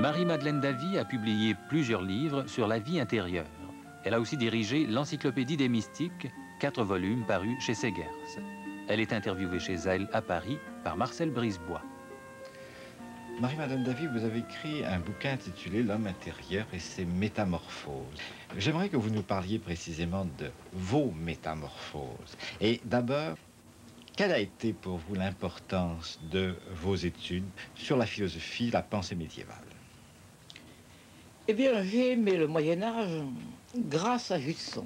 Marie-Madeleine Davy a publié plusieurs livres sur la vie intérieure. Elle a aussi dirigé l'Encyclopédie des mystiques, 4 volumes parus chez Segers. Elle est interviewée chez elle à Paris par Marcel Brisebois. Marie-Madeleine Davy, vous avez écrit un bouquin intitulé L'homme intérieur et ses métamorphoses. J'aimerais que vous nous parliez précisément de vos métamorphoses. Et d'abord, quelle a été pour vous l'importance de vos études sur la philosophie, la pensée médiévale? Eh bien, j'ai aimé le Moyen-Âge grâce à Gilson.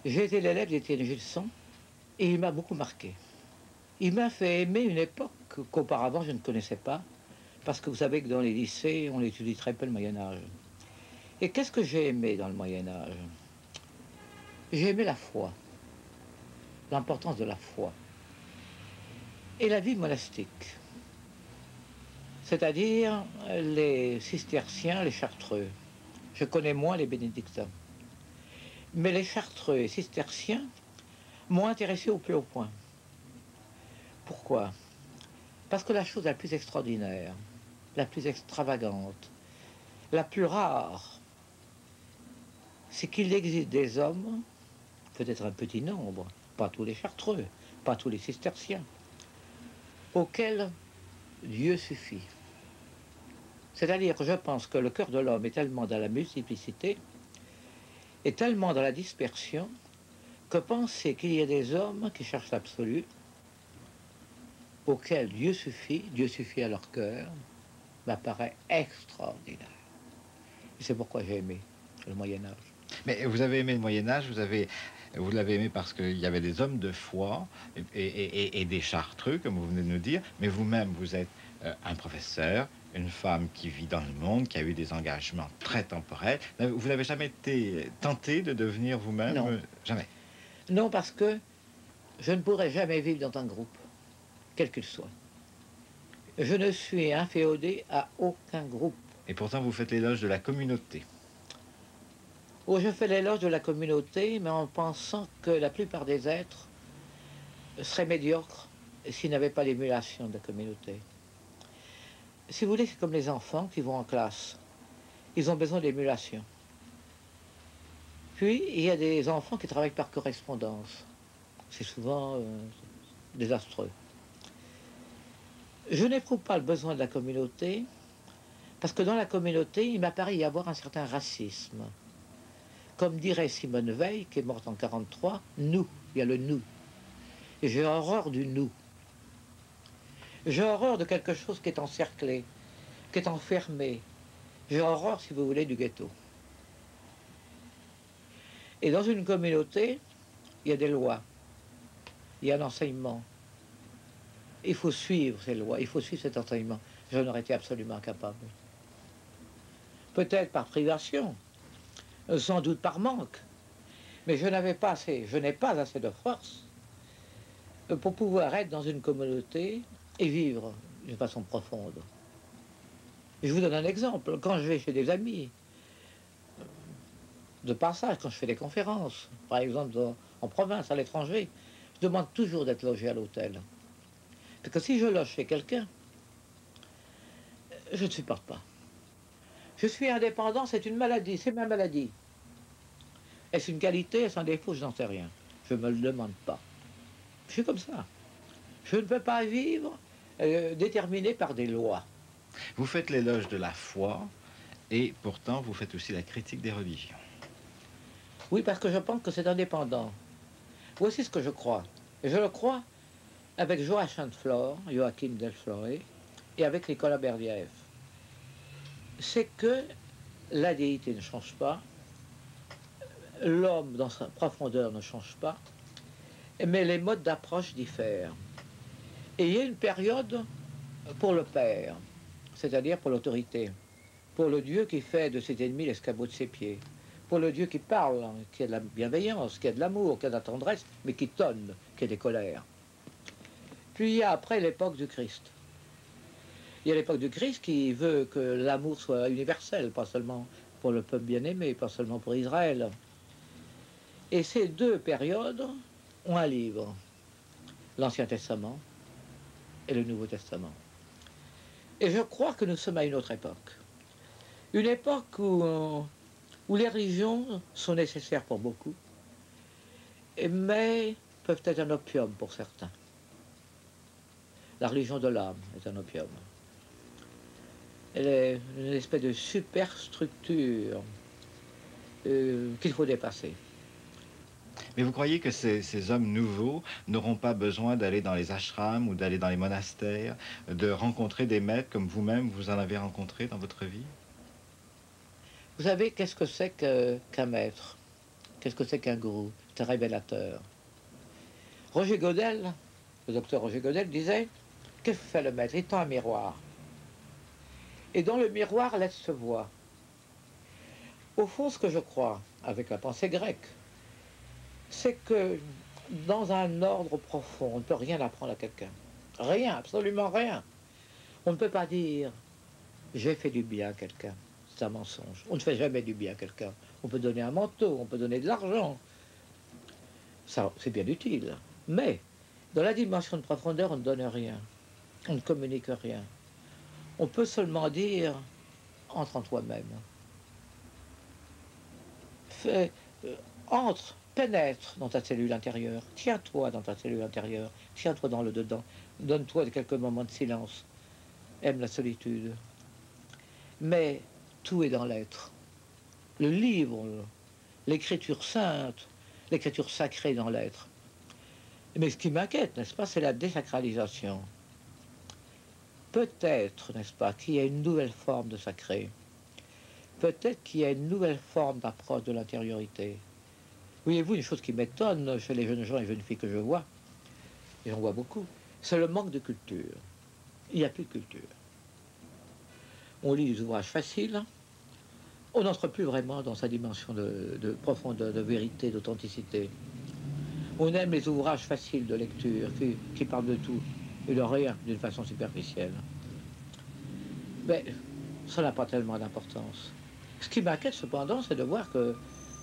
J'ai été l'élève d'Étienne Gilson et il m'a beaucoup marqué. Il m'a fait aimer une époque qu'auparavant je ne connaissais pas, parce que vous savez que dans les lycées, on étudie très peu le Moyen-Âge. Et qu'est-ce que j'ai aimé dans le Moyen-Âge? J'ai aimé la foi, l'importance de la foi, et la vie monastique, c'est-à-dire les cisterciens, les chartreux. Je connais moins les bénédictins. Mais les chartreux et cisterciens m'ont intéressé au plus haut point. Pourquoi? Parce que la chose la plus extraordinaire, la plus extravagante, la plus rare, c'est qu'il existe des hommes, peut-être un petit nombre, pas tous les chartreux, pas tous les cisterciens, auxquels Dieu suffit. C'est-à-dire que je pense que le cœur de l'homme est tellement dans la multiplicité, est tellement dans la dispersion, que penser qu'il y a des hommes qui cherchent l'absolu, auxquels Dieu suffit à leur cœur, m'apparaît extraordinaire. Et c'est pourquoi j'ai aimé le Moyen-Âge. Mais vous avez aimé le Moyen-Âge, vous l'avez aimé parce qu'il y avait des hommes de foi et des chartreux, comme vous venez de nous dire, mais vous-même, vous êtes un professeur, une femme qui vit dans le monde, qui a eu des engagements très temporels. Vous n'avez jamais été tenté de devenir vous-même? Non. Jamais. Non, parce que je ne pourrais jamais vivre dans un groupe, quel qu'il soit. Je ne suis inféodé à aucun groupe. Et pourtant, vous faites l'éloge de la communauté. Où je fais l'éloge de la communauté, mais en pensant que la plupart des êtres seraient médiocres s'ils n'avaient pas l'émulation de la communauté. Si vous voulez, c'est comme les enfants qui vont en classe. Ils ont besoin d'émulation. Puis, il y a des enfants qui travaillent par correspondance. C'est souvent désastreux. Je n'éprouve pas le besoin de la communauté, parce que dans la communauté, il m'apparaît y avoir un certain racisme. Comme dirait Simone Veil, qui est morte en 1943, nous, il y a le nous. Et j'ai horreur du nous. J'ai horreur de quelque chose qui est encerclé, qui est enfermé. J'ai horreur, si vous voulez, du ghetto. Et dans une communauté, il y a des lois, il y a un enseignement. Il faut suivre ces lois, il faut suivre cet enseignement. Je n'aurais été absolument incapable. Peut-être par privation, sans doute par manque, mais je n'ai pas assez de force pour pouvoir être dans une communauté et vivre d'une façon profonde. Je vous donne un exemple. Quand je vais chez des amis, de passage, quand je fais des conférences, par exemple en province, à l'étranger, je demande toujours d'être logé à l'hôtel. Parce que si je loge chez quelqu'un, je ne supporte pas. Je suis indépendant, c'est une maladie, c'est ma maladie. Est-ce une qualité, est-ce un défaut, je n'en sais rien. Je ne me le demande pas. Je suis comme ça. Je ne peux pas vivre déterminé par des lois. Vous faites l'éloge de la foi et pourtant vous faites aussi la critique des religions. Oui, parce que je pense que c'est indépendant. Voici ce que je crois. Et je le crois avec Joachim del Flore, et avec Nicolas Berdyaev. C'est que la déité ne change pas, l'homme dans sa profondeur ne change pas, mais les modes d'approche diffèrent. Et il y a une période pour le père, c'est-à-dire pour l'autorité, pour le Dieu qui fait de ses ennemis l'escabeau de ses pieds, pour le Dieu qui parle, qui a de la bienveillance, qui a de l'amour, qui a de la tendresse, mais qui tonne, qui a des colères. Puis il y a après l'époque du Christ. Il y a l'époque du Christ qui veut que l'amour soit universel, pas seulement pour le peuple bien-aimé, pas seulement pour Israël. Et ces deux périodes ont un livre, l'Ancien Testament et le Nouveau Testament. Et je crois que nous sommes à une autre époque. Une époque où les religions sont nécessaires pour beaucoup, mais peuvent être un opium pour certains. La religion de l'âme est un opium. Elle est une espèce de superstructure qu'il faut dépasser. Mais vous croyez que ces hommes nouveaux n'auront pas besoin d'aller dans les ashrams ou d'aller dans les monastères, de rencontrer des maîtres comme vous-même, vous en avez rencontré dans votre vie? Vous savez, qu'est-ce que c'est qu'un maître? Qu'est-ce que c'est qu'un gourou? C'est un révélateur. Roger Godel, le docteur Roger Godel, disait, qu'est-ce que fait le maître? Il tend un miroir. Et dans le miroir, l'être se voit. Au fond, ce que je crois, avec la pensée grecque, c'est que dans un ordre profond, on ne peut rien apprendre à quelqu'un. Rien, absolument rien. On ne peut pas dire « j'ai fait du bien à quelqu'un ». C'est un mensonge. On ne fait jamais du bien à quelqu'un. On peut donner un manteau, on peut donner de l'argent. Ça, c'est bien utile. Mais dans la dimension de profondeur, on ne donne rien. On ne communique rien. On peut seulement dire « entre en toi-même ». Entre, pénètre dans ta cellule intérieure, tiens-toi dans ta cellule intérieure, tiens-toi dans le dedans, donne-toi quelques moments de silence, aime la solitude. Mais tout est dans l'être. Le livre, l'écriture sainte, l'écriture sacrée dans l'être. Mais ce qui m'inquiète, n'est-ce pas, c'est la désacralisation. Peut-être, n'est-ce pas, qu'il y a une nouvelle forme de sacré. Peut-être qu'il y a une nouvelle forme d'approche de l'intériorité. Voyez-vous, une chose qui m'étonne chez les jeunes gens et les jeunes filles que je vois, et j'en vois beaucoup, c'est le manque de culture. Il n'y a plus de culture. On lit des ouvrages faciles, on n'entre plus vraiment dans sa dimension de profondeur, de vérité, d'authenticité. On aime les ouvrages faciles de lecture, qui parlent de tout et de rien, d'une façon superficielle. Mais ça n'a pas tellement d'importance. Ce qui m'inquiète cependant, c'est de voir que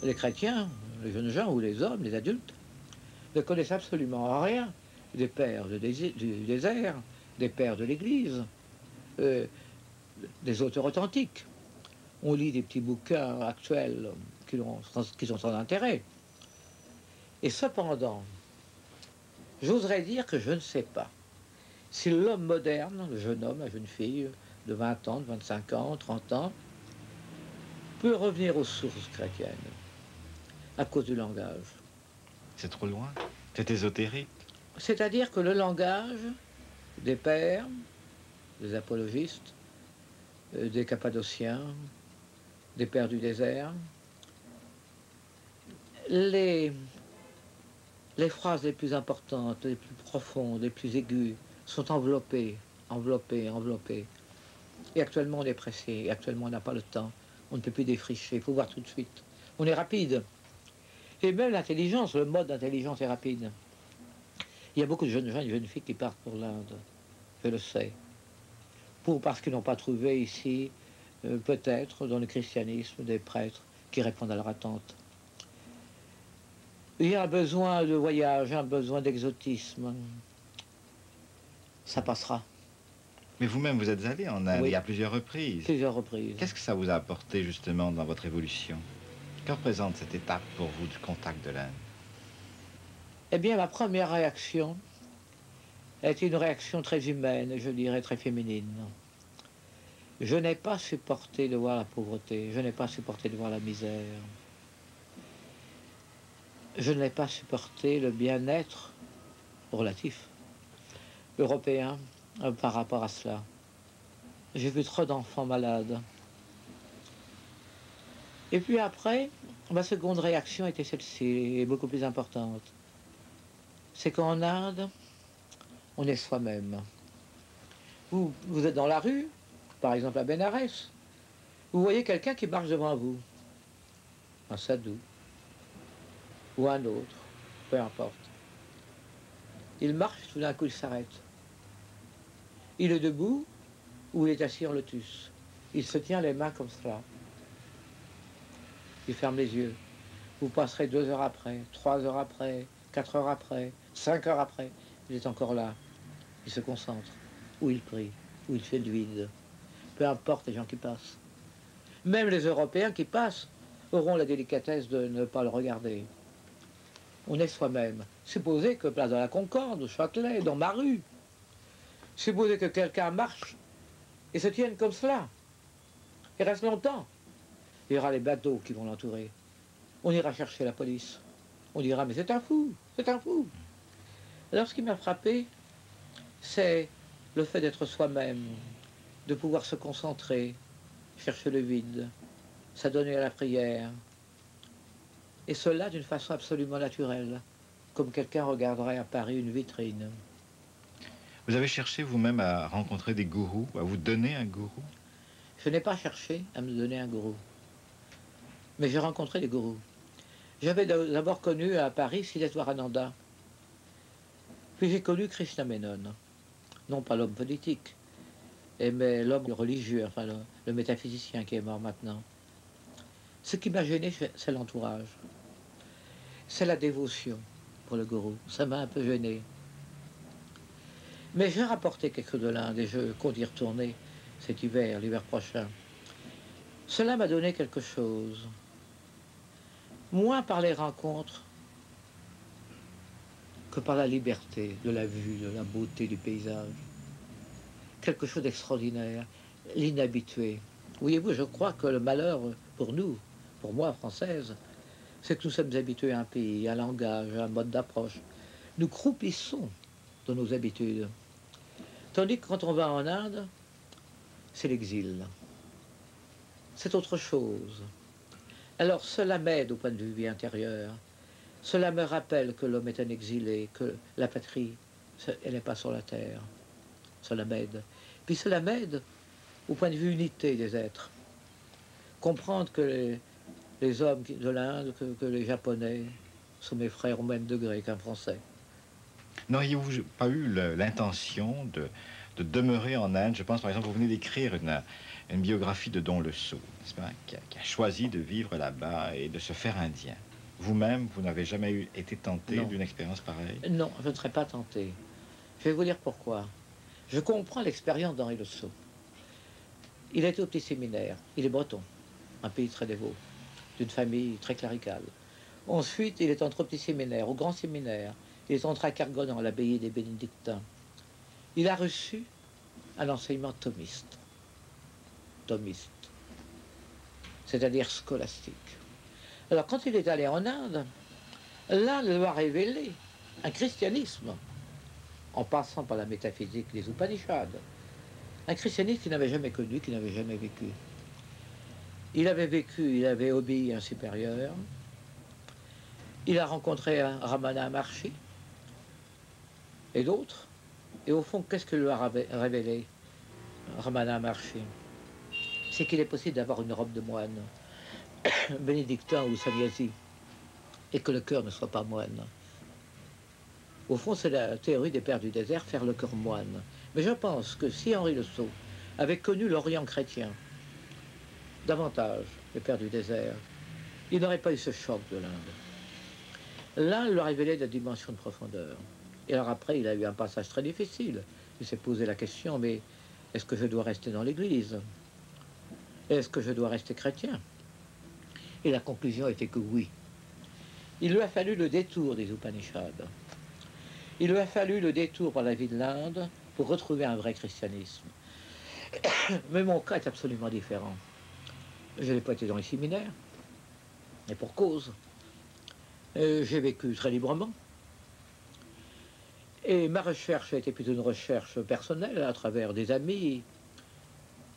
les chrétiens, les jeunes gens ou les hommes, les adultes, ne connaissent absolument rien des pères du désert, des pères de l'Église, des auteurs authentiques. On lit des petits bouquins actuels qui sont sans intérêt. Et cependant, j'oserais dire que je ne sais pas si l'homme moderne, le jeune homme, la jeune fille de 20 ans, de 25 ans, 30 ans, peut revenir aux sources chrétiennes à cause du langage. C'est trop loin? C'est ésotérique? C'est-à-dire que le langage des pères, des apologistes, des Cappadociens, des pères du désert, les phrases les plus importantes, les plus profondes, les plus aiguës sont enveloppées. Et actuellement, on est pressé, et actuellement, on n'a pas le temps. On ne peut plus défricher, il faut voir tout de suite. On est rapide. Et même l'intelligence, le mode d'intelligence est rapide. Il y a beaucoup de jeunes gens et de jeunes filles qui partent pour l'Inde, je le sais. Parce qu'ils n'ont pas trouvé ici, peut-être, dans le christianisme, des prêtres qui répondent à leur attente. Il y a un besoin de voyage, un besoin d'exotisme. Ça passera. Mais vous-même, vous êtes allé en Inde, Oui. à plusieurs reprises. Plusieurs reprises. Qu'est-ce que ça vous a apporté, justement, dans votre évolution? Que représente cette étape pour vous du contact de l'Inde? Eh bien, ma première réaction a été une réaction très humaine, je dirais très féminine. Je n'ai pas supporté de voir la pauvreté, je n'ai pas supporté de voir la misère. Je n'ai pas supporté le bien-être relatif européen par rapport à cela. J'ai vu trop d'enfants malades. Et puis après, ma seconde réaction était celle-ci, et beaucoup plus importante. C'est qu'en Inde, on est soi-même. Vous êtes dans la rue, par exemple à Bénarès, vous voyez quelqu'un qui marche devant vous, un sadhu, ou un autre, peu importe. Il marche, tout d'un coup il s'arrête. Il est debout ou il est assis en lotus. Il se tient les mains comme cela. Il ferme les yeux. Vous passerez 2 heures après, 3 heures après, 4 heures après, 5 heures après. Il est encore là. Il se concentre. Ou il prie, ou il fait le vide. Peu importe les gens qui passent. Même les Européens qui passent auront la délicatesse de ne pas le regarder. On est soi-même. Supposez que place de la Concorde, au Châtelet, dans ma rue, supposez que quelqu'un marche et se tienne comme cela. Il reste longtemps. Il y aura les bateaux qui vont l'entourer. On ira chercher la police. On dira, mais c'est un fou, c'est un fou. Alors ce qui m'a frappé, c'est le fait d'être soi-même, de pouvoir se concentrer, chercher le vide, s'adonner à la prière. Et cela d'une façon absolument naturelle, comme quelqu'un regarderait à Paris une vitrine. Vous avez cherché vous-même à rencontrer des gourous, à vous donner un gourou? Je n'ai pas cherché à me donner un gourou, mais j'ai rencontré des gourous. J'avais d'abord connu à Paris Siddhartha, puis j'ai connu Krishna Menon, non pas l'homme politique, mais l'homme religieux, enfin le métaphysicien qui est mort maintenant. Ce qui m'a gêné, c'est l'entourage. C'est la dévotion pour le gourou. Ça m'a un peu gêné. Mais j'ai rapporté quelque chose de l'Inde et je compte y retourner cet hiver, l'hiver prochain. Cela m'a donné quelque chose. Moins par les rencontres que par la liberté de la vue, de la beauté du paysage. Quelque chose d'extraordinaire, l'inhabitué. Voyez-vous, je crois que le malheur pour nous, pour moi, française, c'est que nous sommes habitués à un pays, à un langage, à un mode d'approche. Nous croupissons dans nos habitudes. Tandis que quand on va en Inde, c'est l'exil. C'est autre chose. Alors cela m'aide au point de vue intérieur. Cela me rappelle que l'homme est un exilé, que la patrie, elle n'est pas sur la terre. Cela m'aide. Puis cela m'aide au point de vue unité des êtres. Comprendre que les hommes de l'Inde, que les Japonais sont mes frères au même degré qu'un Français. N'auriez-vous pas eu l'intention de demeurer en Inde? Je pense par exemple, vous venez d'écrire une biographie de Don Leceau, n'est-ce pas, qui a choisi de vivre là-bas et de se faire indien. Vous-même, vous n'avez jamais été tenté d'une expérience pareille? Non, je ne serais pas tenté. Je vais vous dire pourquoi. Je comprends l'expérience d'Henri Leceau. Il était au petit séminaire, il est breton, un pays très dévot, d'une famille très cléricale. Ensuite, il est entré au petit séminaire, au grand séminaire. Il est entré à Kergonan, à l'abbaye des Bénédictins. Il a reçu un enseignement thomiste. Thomiste. C'est-à-dire scolastique. Alors, quand il est allé en Inde, l'Inde lui a révélé un christianisme, en passant par la métaphysique des Upanishads. Un christianisme qu'il n'avait jamais connu, qu'il n'avait jamais vécu. Il avait vécu, il avait obéi à un supérieur. Il a rencontré un Ramana Maharshi et d'autres. Et au fond, qu'est-ce que lui a révélé Ramana Maharshi? C'est qu'il est possible d'avoir une robe de moine, bénédictin ou sannyasi, et que le cœur ne soit pas moine. Au fond, c'est la théorie des pères du désert, faire le cœur moine. Mais je pense que si Henri Leceau avait connu l'Orient chrétien, davantage les pères du désert, il n'aurait pas eu ce choc de l'Inde. L'Inde lui a révélé la dimension de profondeur. Et alors après, il a eu un passage très difficile. Il s'est posé la question, mais est-ce que je dois rester dans l'Église? Est-ce que je dois rester chrétien? Et la conclusion était que oui. Il lui a fallu le détour des Upanishads. Il lui a fallu le détour par la vie de l'Inde pour retrouver un vrai christianisme. Mais mon cas est absolument différent. Je n'ai pas été dans les séminaires, et pour cause. J'ai vécu très librement. Et ma recherche a été plutôt une recherche personnelle à travers des amis.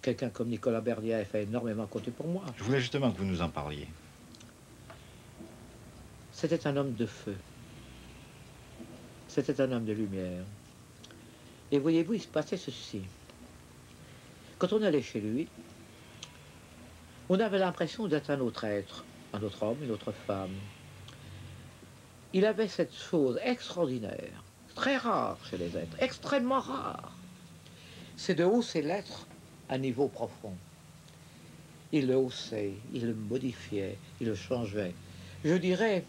Quelqu'un comme Nicolas Berdyaev a énormément compté pour moi. Je voulais justement que vous nous en parliez. C'était un homme de feu. C'était un homme de lumière. Et voyez-vous, il se passait ceci. Quand on allait chez lui, on avait l'impression d'être un autre être, un autre homme, une autre femme. Il avait cette chose extraordinaire, très rare chez les êtres, extrêmement rare. C'est de hausser l'être à un niveau profond. Il le haussait, il le modifiait, il le changeait. Je dirais,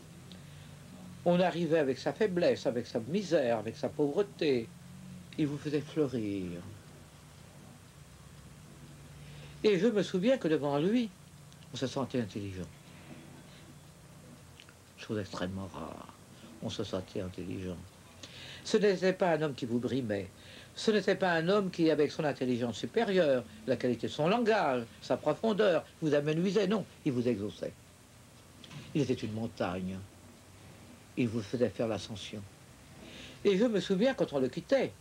on arrivait avec sa faiblesse, avec sa misère, avec sa pauvreté. Il vous faisait fleurir. Et je me souviens que devant lui, on se sentait intelligent. Chose extrêmement rare. On se sentait intelligent. Ce n'était pas un homme qui vous brimait. Ce n'était pas un homme qui, avec son intelligence supérieure, la qualité de son langage, sa profondeur, vous amenuisait. Non, il vous exauçait. Il était une montagne. Il vous faisait faire l'ascension. Et je me souviens, quand on le quittait,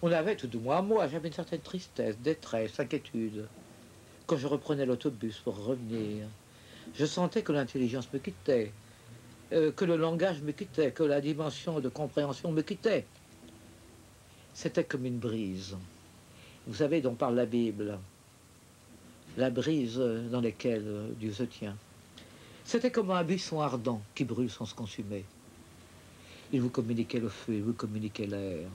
on avait, tout du moins moi, j'avais une certaine tristesse, détresse, inquiétude. Quand je reprenais l'autobus pour revenir, je sentais que l'intelligence me quittait, que le langage me quittait, que la dimension de compréhension me quittait. C'était comme une brise. Vous savez dont parle la Bible, la brise dans laquelle Dieu se tient. C'était comme un buisson ardent qui brûle sans se consumer. Il vous communiquait le feu, il vous communiquait l'air.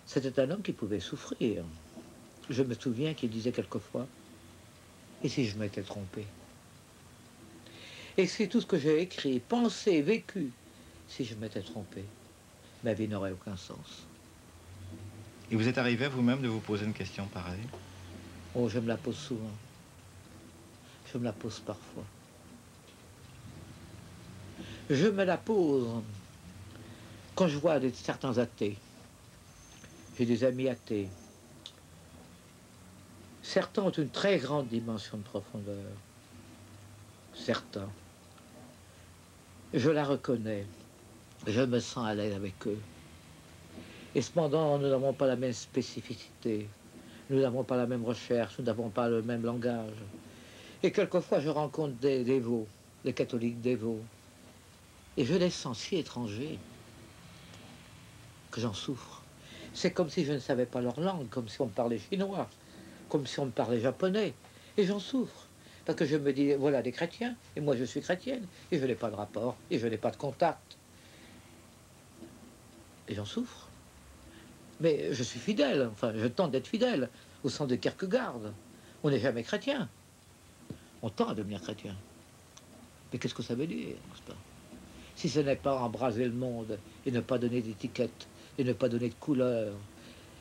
C'était un homme qui pouvait souffrir. Je me souviens qu'il disait quelquefois, « Et si je m'étais trompé ?» Et c'est tout ce que j'ai écrit, pensé, vécu, si je m'étais trompé, ma vie n'aurait aucun sens. Et vous êtes arrivé à vous-même de vous poser une question pareille? Oh, je me la pose souvent. Je me la pose parfois. Je me la pose quand je vois certains athées. J'ai des amis athées. Certains ont une très grande dimension de profondeur. Certains. Je la reconnais. Je me sens à l'aise avec eux. Et cependant, nous n'avons pas la même spécificité. Nous n'avons pas la même recherche. Nous n'avons pas le même langage. Et quelquefois, je rencontre des dévots, des catholiques dévots. Et je les sens si étrangers que j'en souffre. C'est comme si je ne savais pas leur langue, comme si on me parlait chinois, comme si on me parlait japonais. Et j'en souffre. Parce que je me dis, voilà des chrétiens, et moi je suis chrétienne, et je n'ai pas de rapport, et je n'ai pas de contact. Et j'en souffre. Mais je suis fidèle, enfin je tente d'être fidèle, au sens de Kierkegaard. On n'est jamais chrétien. On tend à devenir chrétien. Mais qu'est-ce que ça veut dire, n'est-ce pas? Si ce n'est pas embraser le monde, et ne pas donner d'étiquette, et ne pas donner de couleur,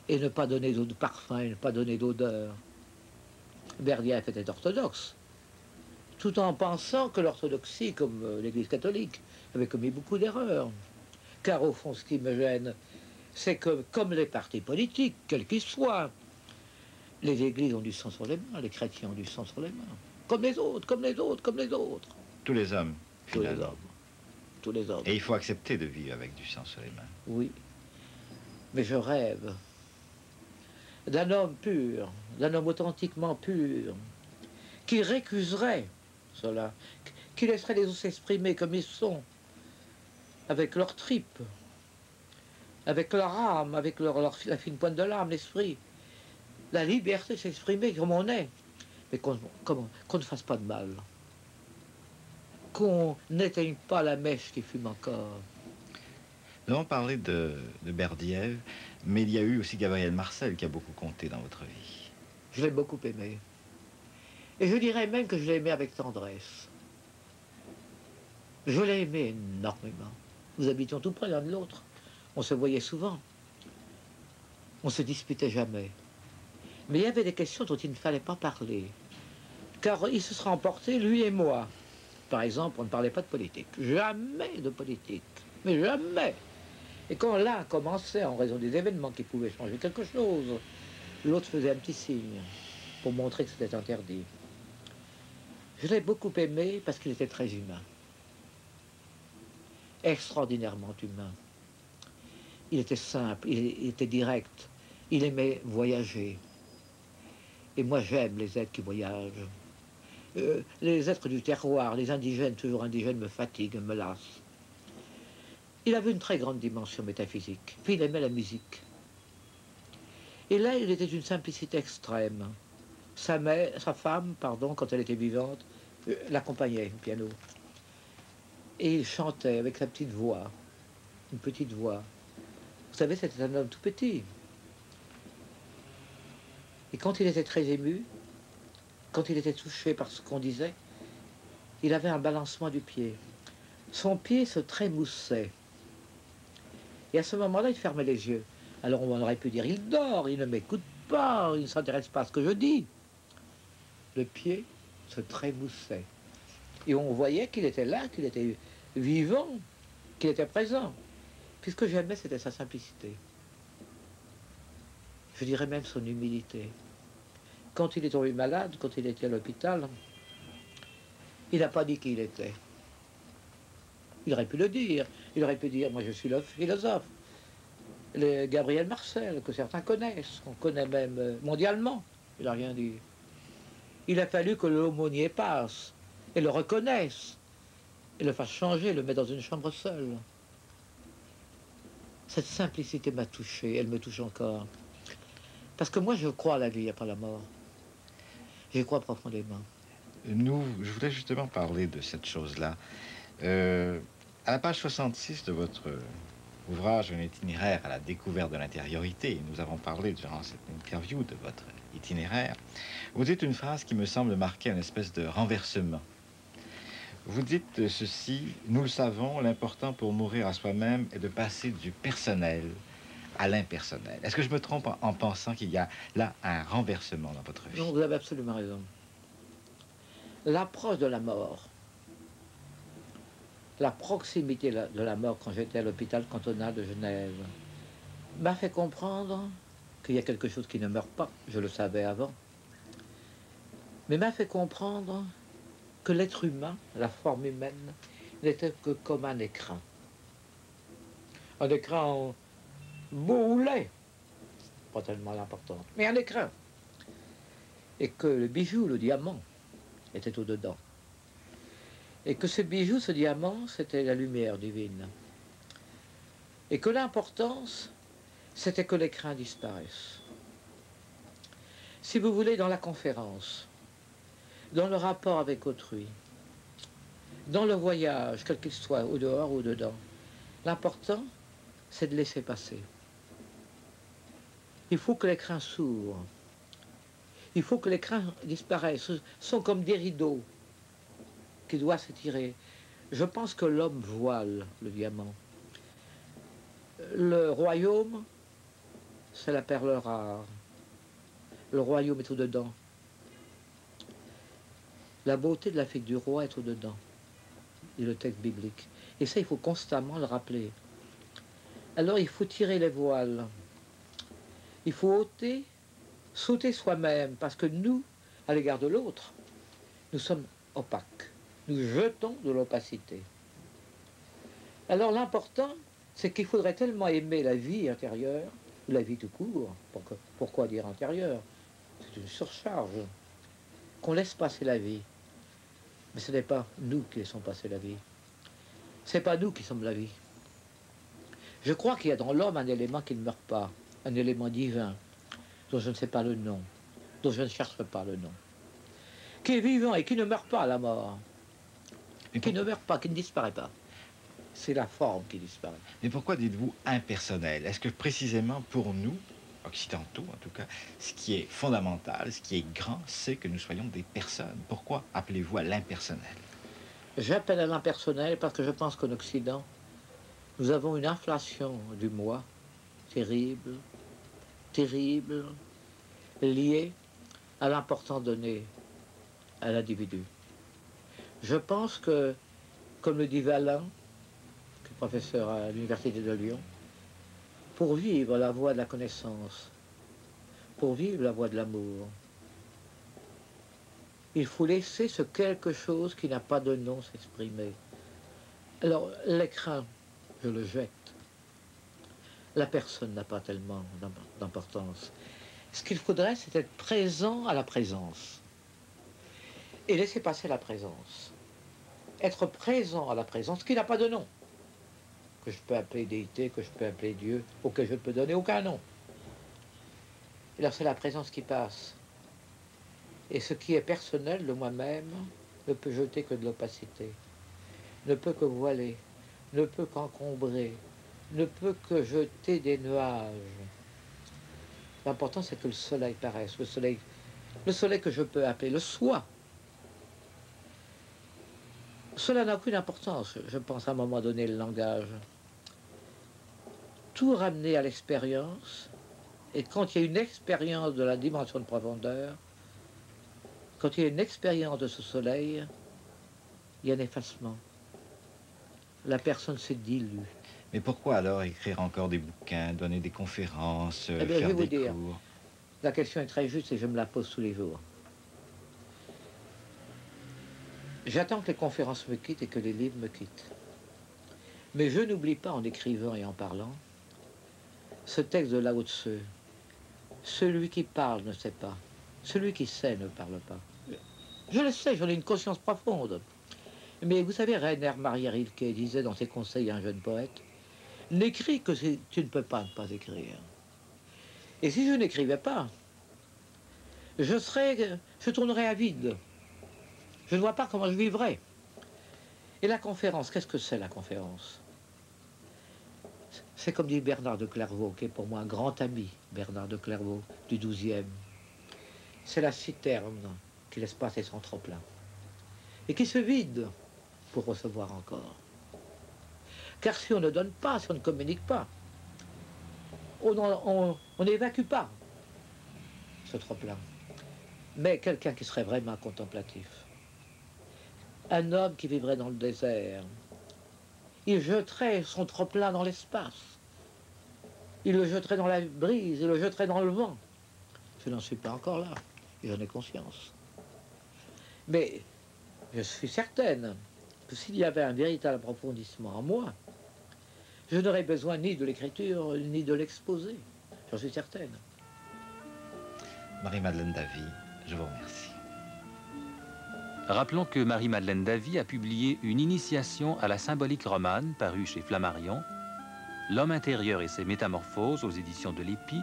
et ne pas donner de parfum, et ne pas donner d'odeur. Berdyaev était orthodoxe, tout en pensant que l'orthodoxie, comme l'Église catholique, avait commis beaucoup d'erreurs. Car au fond, ce qui me gêne, c'est que, comme les partis politiques, quels qu'ils soient, les églises ont du sang sur les mains, les chrétiens ont du sang sur les mains. Comme les autres, comme les autres, comme les autres. Tous les hommes, Tous les finalement. hommes. Tous les hommes. Et il faut accepter de vivre avec du sang sur les mains. Oui. Mais je rêve d'un homme pur, d'un homme authentiquement pur, qui récuserait cela, qui laisserait les os s'exprimer comme ils sont, avec leurs tripes, avec leur âme, avec la fine pointe de l'âme, l'esprit. La liberté de s'exprimer comme on est, mais qu'on ne fasse pas de mal. Qu'on n'éteigne pas la mèche qui fume encore. Nous avons parlé de Berdyaev, mais il y a eu aussi Gabriel Marcel qui a beaucoup compté dans votre vie. Je l'ai beaucoup aimé. Et je dirais même que je l'ai aimé avec tendresse. Je l'ai aimé énormément. Nous habitions tout près l'un de l'autre. On se voyait souvent. On se disputait jamais. Mais il y avait des questions dont il ne fallait pas parler. Car il se serait emporté, lui et moi. Par exemple, on ne parlait pas de politique. Jamais de politique. Mais jamais. Et quand l'un commençait, en raison des événements qui pouvaient changer quelque chose, l'autre faisait un petit signe pour montrer que c'était interdit. Je l'ai beaucoup aimé parce qu'il était très humain. Extraordinairement humain. Il était simple, il était direct. Il aimait voyager. Et moi, j'aime les êtres qui voyagent. Les êtres du terroir, les indigènes, toujours indigènes, me fatiguent, me lassent. Il avait une très grande dimension métaphysique. Puis il aimait la musique. Et là, il était d'une simplicité extrême. Sa femme, quand elle était vivante, l'accompagnait au piano. Et il chantait avec sa petite voix, une petite voix. Vous savez, c'était un homme tout petit. Et quand il était très ému, quand il était touché par ce qu'on disait, il avait un balancement du pied. Son pied se trémoussait. Et à ce moment-là, il fermait les yeux. Alors on aurait pu dire, il dort, il ne m'écoute pas, il ne s'intéresse pas à ce que je dis. le pied se trémoussait. Et on voyait qu'il était là, qu'il était vivant, qu'il était présent. Puis ce que j'aimais, c'était sa simplicité. Je dirais même son humilité. Quand il est tombé malade, quand il était à l'hôpital, il n'a pas dit qui il était. Il aurait pu le dire. Il aurait pu dire, moi je suis le philosophe. Le Gabriel Marcel, que certains connaissent, qu'on connaît même mondialement. Il n'a rien dit. Il a fallu que l'aumônier passe et le reconnaisse, et le fasse changer, le mette dans une chambre seule. Cette simplicité m'a touché, elle me touche encore. Parce que moi je crois à la vie après la mort. J'y crois profondément. Je voulais justement parler de cette chose-là. À la page 66 de votre ouvrage, un itinéraire à la découverte de l'intériorité, nous avons parlé durant cette interview de votre itinéraire, vous dites une phrase qui me semble marquer une espèce de renversement. Vous dites ceci: nous le savons, l'important pour mourir à soi-même est de passer du personnel à l'impersonnel. Est-ce que je me trompe en pensant qu'il y a là un renversement dans votre vie? Non, vous avez absolument raison. L'approche de la mort, la proximité de la mort quand j'étais à l'hôpital cantonal de Genève, m'a fait comprendre qu'il y a quelque chose qui ne meurt pas, je le savais avant, mais m'a fait comprendre que l'être humain, la forme humaine, n'était que comme un écran. Un écran beau ou laid, pas tellement l'important, mais un écran. Et que le bijou, le diamant, était au-dedans. Et que ce bijou, ce diamant, c'était la lumière divine. Et que l'importance, c'était que l'écran disparaisse. Si vous voulez, dans la conférence, dans le rapport avec autrui, dans le voyage, quel qu'il soit, au dehors ou dedans, l'important, c'est de laisser passer. Il faut que l'écran s'ouvre. Il faut que l'écran disparaisse. Ce sont comme des rideaux qui doivent s'étirer. Je pense que l'homme voile le diamant. Le royaume, c'est la perle rare. Le royaume est au-dedans. La beauté de la fille du roi est au-dedans. Et le texte biblique. Et ça, il faut constamment le rappeler. Alors, il faut tirer les voiles. Il faut ôter, sauter soi-même, parce que nous, à l'égard de l'autre, nous sommes opaques. Nous jetons de l'opacité. Alors, l'important, c'est qu'il faudrait tellement aimer la vie intérieure, ou la vie tout court, pourquoi dire intérieure? C'est une surcharge, qu'on laisse passer la vie. Mais ce n'est pas nous qui laissons passer la vie. Ce n'est pas nous qui sommes la vie. Je crois qu'il y a dans l'homme un élément qui ne meurt pas, un élément divin, dont je ne sais pas le nom, dont je ne cherche pas le nom, qui est vivant et qui ne meurt pas à la mort, qui ne meurt pas, qui ne disparaît pas. C'est la forme qui disparaît. Mais pourquoi dites-vous impersonnel? Est-ce que précisément pour nous, occidentaux en tout cas, ce qui est fondamental, ce qui est grand, c'est que nous soyons des personnes? Pourquoi appelez-vous à l'impersonnel? J'appelle à l'impersonnel parce que je pense qu'en Occident, nous avons une inflation du moi terrible, terrible, liée à l'importance donnée à l'individu. Je pense que, comme le dit Valin, qui est professeur à l'Université de Lyon, pour vivre la voie de la connaissance, pour vivre la voie de l'amour, il faut laisser ce quelque chose qui n'a pas de nom s'exprimer. Alors, l'écran, je le jette. La personne n'a pas tellement d'importance. Ce qu'il faudrait, c'est être présent à la présence. Et laisser passer la présence. Être présent à la présence, qui n'a pas de nom. Que je peux appeler déité, que je peux appeler Dieu, auquel je ne peux donner aucun nom. Et alors c'est la présence qui passe. Et ce qui est personnel de moi-même ne peut jeter que de l'opacité, ne peut que voiler, ne peut qu'encombrer, ne peut que jeter des nuages. L'important, c'est que le soleil paraisse, le soleil que je peux appeler le soi. Cela n'a aucune importance, je pense, à un moment donné, le langage. Tout ramener à l'expérience, et quand il y a une expérience de la dimension de profondeur, Quand il y a une expérience de ce soleil, il y a un effacement. La personne s'est dilue. Mais pourquoi alors écrire encore des bouquins, donner des conférences, Eh bien, je vais faire vous des dire, cours? la question est très juste et je me la pose tous les jours. J'attends que les conférences me quittent et que les livres me quittent. Mais je n'oublie pas, en écrivant et en parlant, ce texte de Lao Tzu. Celui qui parle ne sait pas. Celui qui sait ne parle pas. Je le sais, j'en ai une conscience profonde. Mais vous savez, Rainer Maria Rilke disait dans ses conseils à un jeune poète, « N'écris que si tu ne peux pas ne pas écrire. » Et si je n'écrivais pas, je tournerais à vide. Je ne vois pas comment je vivrais. Et la conférence, qu'est-ce que c'est la conférence? C'est comme dit Bernard de Clairvaux, qui est pour moi un grand ami, Bernard de Clairvaux, du 12e. C'est la citerne qui laisse passer son trop-plein et qui se vide pour recevoir encore. Car si on ne donne pas, si on ne communique pas, on n'évacue pas ce trop-plein. Mais quelqu'un qui serait vraiment contemplatif, un homme qui vivrait dans le désert, il jetterait son trop-plein dans l'espace. Il le jetterait dans la brise, il le jetterait dans le vent. Je n'en suis pas encore là, et j'en ai conscience. Mais je suis certaine que s'il y avait un véritable approfondissement en moi, je n'aurais besoin ni de l'écriture, ni de l'exposé. J'en suis certaine. Marie-Madeleine Davy, je vous remercie. Rappelons que Marie-Madeleine Davy a publié une initiation à la symbolique romane, parue chez Flammarion, L'homme intérieur et ses métamorphoses aux éditions de l'Épi,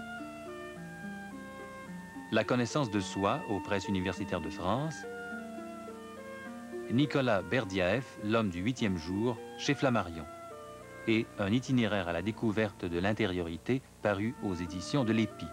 La connaissance de soi aux presses universitaires de France, Nicolas Berdiaeff, L'homme du 8e jour, chez Flammarion, et Un itinéraire à la découverte de l'intériorité, paru aux éditions de l'Épi.